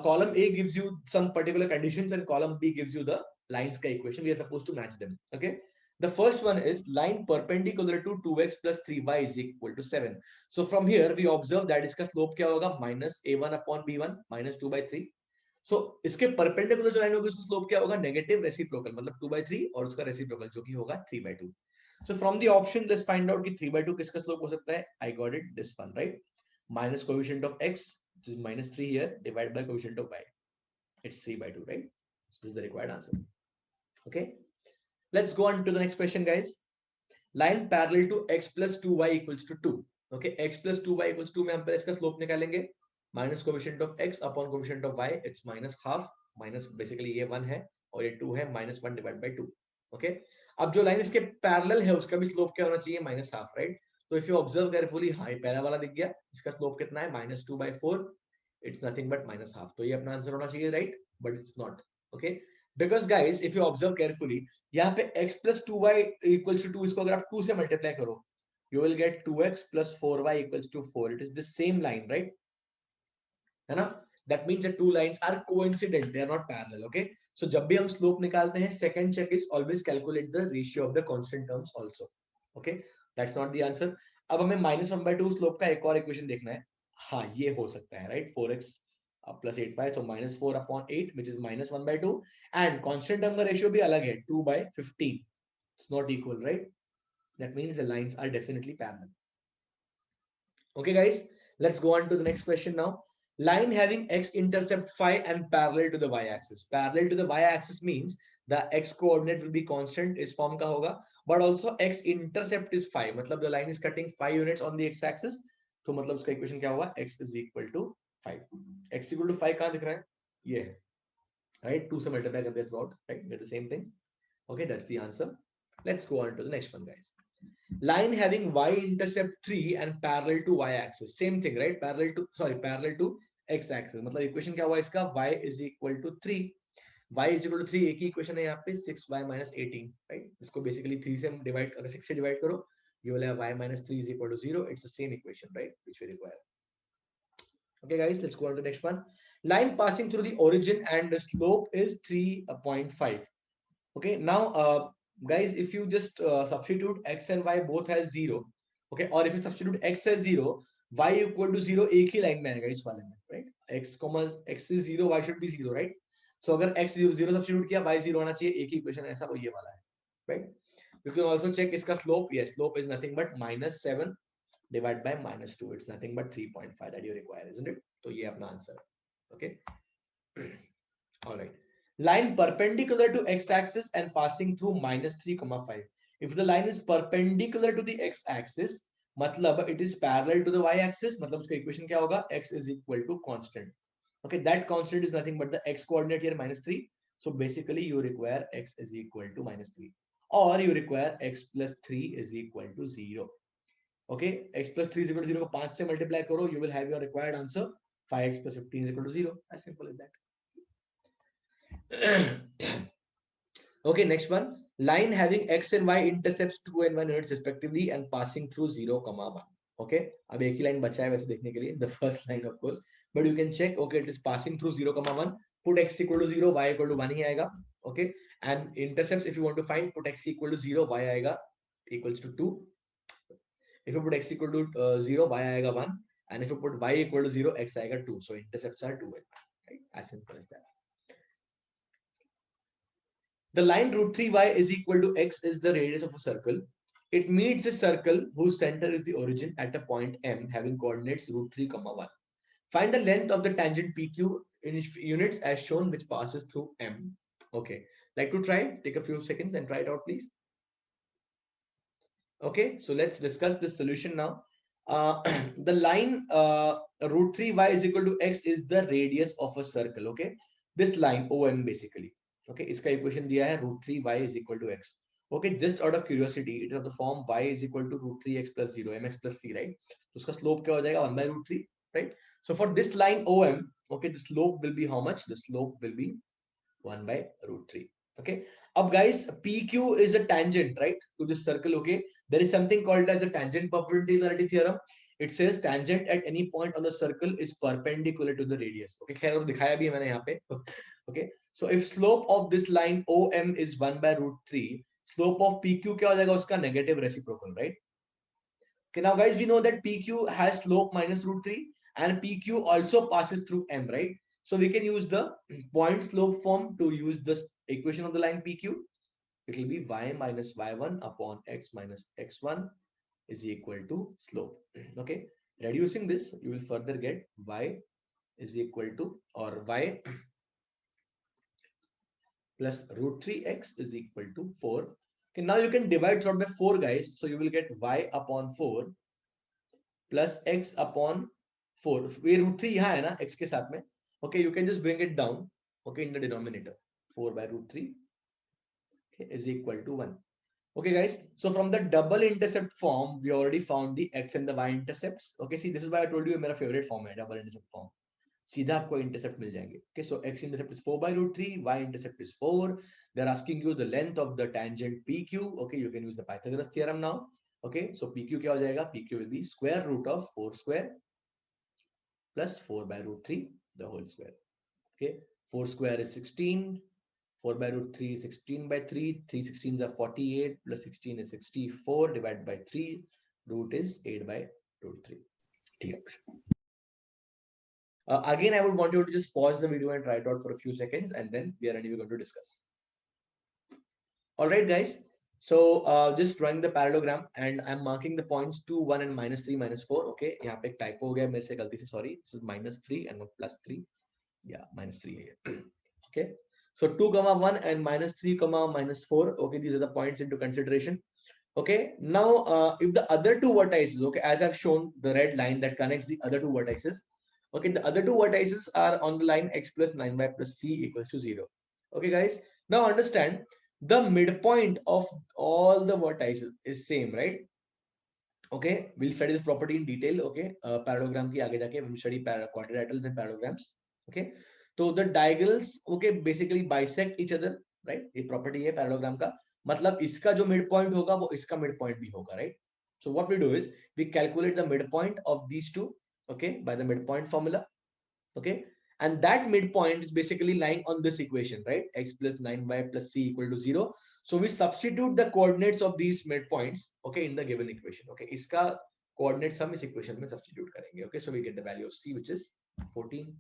column A gives you some particular conditions and column B gives you the lines ka equation. We are supposed to match them. Okay. The first one is line perpendicular to 2x plus 3y is equal to 7. So from here we observe that इसका slope क्या होगा minus a1 upon b1 minus 2 by 3. So इसके perpendicular जो line होगी उसका slope क्या होगा negative reciprocal मतलब 2 by 3 और उसका reciprocal जो कि होगा 3 by 2. So from the option let's find out कि 3 by 2 किसका slope हो सकता है. I got it, this one, right? Minus coefficient of x, which is minus 3 here, divided by coefficient of y. It's 3 by 2, right? So this is the required answer. Okay. Let's go on to the next question, guys. Line parallel to x plus 2y equals to 2. Okay, x plus 2y equals 2 में हम पहले इसका slope निकालेंगे. Minus coefficient of x upon coefficient of y, it's minus half. Minus basically ये 1 है और ये 2 है, minus 1 divided by 2. Okay. अब जो लाइन इसके पैरेलल है उसका भी स्लोप क्या होना चाहिए माइनस हाफ, राइट? तो इफ यू ऑब्जर्व केयरफुली, हाँ ये पहला वाला दिख गया, इसका स्लोप कितना है minus 2 by 4. It's nothing but minus half. तो ये अपना आंसर होना चाहिए, right? But it's not. Okay, because guys if you observe carefully, यहाँ पे x plus 2y equals to 2, इसको अगर आप 2 से मल्टीप्लाई करो, you will get 2x plus 4y equals to 4. It is the same line, right? है ना? That means the two lines are coincident, they are not parallel. Okay, so जब भी हम slope निकालते हैं, second check is always calculate the ratio of the constant terms also. Okay, that's not the answer. अब हमें minus 1 by 2 slope का एक और equation देखना है. हाँ ये हो सकता है, right? 4x plus 8y, so minus 4 upon 8 which is minus 1 by 2, and constant term का ratio भी अलग है, 2 by 15. It's not equal, right? That means the lines are definitely parallel. Okay guys, let's go on to the next question now. Line having x intercept phi and parallel to the y axis. Parallel to the y axis means the x coordinate will be constant, इस form का होगा, but also x intercept is phi, मतलब the line is cutting 5 units on the x axis. तो मतलब उसका equation क्या होगा, x is equal to 5. x equal to 5 कहाँ दिख रहा है, ये, right? 2 से multiply कर दिया throughout, right? Get the same thing. Okay, that's the answer. Let's go on to the next one, guys. Line having y intercept 3 and parallel to y axis, same thing, right? Parallel to x axis, मतलब equation क्या हुआ इसका, y is equal to 3. y is equal to 3 एक ही equation है यहाँ पे, 6y minus 18, right? इसको basically 3 से डिवाइड, अगर 6 से डिवाइड करो, you will have y minus 3 is equal to 0. It's the same equation, right, which we require. Okay guys, let's go on to the next one. Line passing through the origin and the slope is 3.5. Okay, now guys, if you just substitute x and y both as 0, okay, or if you substitute x as 0, y equal to 0 एक ही line में आएगा इस वाले में, right? x is 0, y should be 0, right? So अगर x 0 substitute किया, y 0 आना चाहिए, एक ही इक्वेशन ऐसा वो ये वाला है, right? You can also check इसका slope. Yes, slope is nothing but minus 7 divided by minus 2. It's nothing but 3.5 that you require, isn't it? तो ये अपना आंसर है. Okay. All right. Line perpendicular to x-axis and passing through minus 3,5. If the line is perpendicular to the x-axis, मतलब it is parallel to the y-axis, मतलब उसका equation क्या होगा, x is equal to constant. Okay, that constant is nothing but the x coordinate here minus 3. So basically you require x is equal to minus 3, or you require x plus 3 is equal to 0. Okay, x plus 3 is equal to 0 को 5 से multiply करो, you will have your required answer. 5x plus 15 is equal to 0. As simple as that. Okay, next one. Line having x and y intercepts 2 and 1 units respectively and passing through 0,1. Okay, अब एक ही line बचा है वैसे देखने के लिए, the first line of course, but you can check. Okay, it is passing through 0,1. Put x equal to 0, y equal to 1 ही आएगा. Okay, and intercepts if you want to find, put x equal to 0, y आएगा equals to 2. If you put x equal to 0, y आएगा 1, and if you put y equal to 0, x आएगा 2. So intercepts are 2, right? As simple as that. The line root 3y is equal to x is the radius of a circle. It meets a circle whose center is the origin at a point M having coordinates root 3, 1. Find the length of the tangent PQ in units as shown, which passes through M. Okay, like to try? Take a few seconds and try it out, please. Okay, so let's discuss this solution now. The line root 3y is equal to x is the radius of a circle. Okay, this line OM basically. Okay, इसका equation दिया है root 3y is equal to x. Okay, just out of curiosity, it is of the form y is equal to root 3x plus 0, mx plus c, right? तो उसका slope क्या हो जाएगा, 1 by root 3, right? So for this line OM, okay, the slope will be how much? The slope will be 1 by root 3. Okay, अब guys, PQ is a tangent, right, to this circle. Okay, there is something called as a tangent perpendicularity theorem. It says tangent at any point on the circle is perpendicular to the radius. Okay, खैर दिखाया भी है मैंने यहाँ पे. Okay, so if slope of this line OM is 1 by root 3, slope of PQ क्या हो जाएगा उसका negative reciprocal, right? Okay, now guys, we know that PQ has slope minus root 3 and PQ also passes through M, right? So we can use the point slope form to use this equation of the line PQ. It will be y minus y1 upon x minus x1 is equal to slope. Okay, reducing this, you will further get y is equal to, or y plus root 3x is equal to 4. Okay, now you can divide throughout by 4, guys. So you will get y upon 4 plus x upon 4. ये root 3 यहाँ है ना x के साथ में. Okay, you can just bring it down. Okay, in the denominator, 4 by root 3 okay, is equal to 1. Okay, guys. So from the double intercept form, we already found the x and the y intercepts. Okay, see, this is why I told you my favorite form है double intercept form. सीधा आपको intercept मिल जाएंगे. Okay, so x intercept is 4 by root 3, y intercept is 4. They're asking you the length of the tangent PQ. Okay, you can use the Pythagoras theorem now. Okay, so PQ क्या हो जाएगा? PQ will be square root of 4 square plus 4 by root 3 the whole square. Okay, 4 square is 16. 4 by root 3 is 16 by 3. 3 16s are 48 plus 16 is 64 divided by 3. Root is 8 by root 3. Again, I would want you to just pause the video and try it out for a few seconds, and then we are ready. We're going to discuss. All right, guys. So just drawing the parallelogram, and I'm marking the points 2, 1, and minus 3, minus 4. Okay, यहाँ पे एक typo हो गया मेरे से गलती से, sorry. This is minus 3 and not plus 3. Yeah, minus 3 here. Okay. So 2, 1 and minus 3, minus 4. Okay, these are the points into consideration. Okay, now if the other two vertices, okay, as I've shown the red line that connects the other two vertices, okay, the other two vertices are on the line x plus 9y plus c equals to 0. Okay, guys, now understand the midpoint of all the vertices is same, right? Okay, we'll study this property in detail. Okay, parallelogram ki aage jaake we'll study quadrilaterals and parallelograms. Okay, so the diagonals, okay, basically bisect each other, right? ये property है parallelogram का, मतलब इसका जो midpoint होगा वो इसका midpoint भी होगा, right? So what we do is we calculate the midpoint of these two, okay, by the midpoint formula, okay, and that midpoint is basically lying on this equation, right? X plus 9y plus c equal to 0. So we substitute the coordinates of these midpoints, okay, in the given equation. Okay, इसका coordinate sum इस equation में substitute करेंगे. Okay, so we get the value of c, which is 14.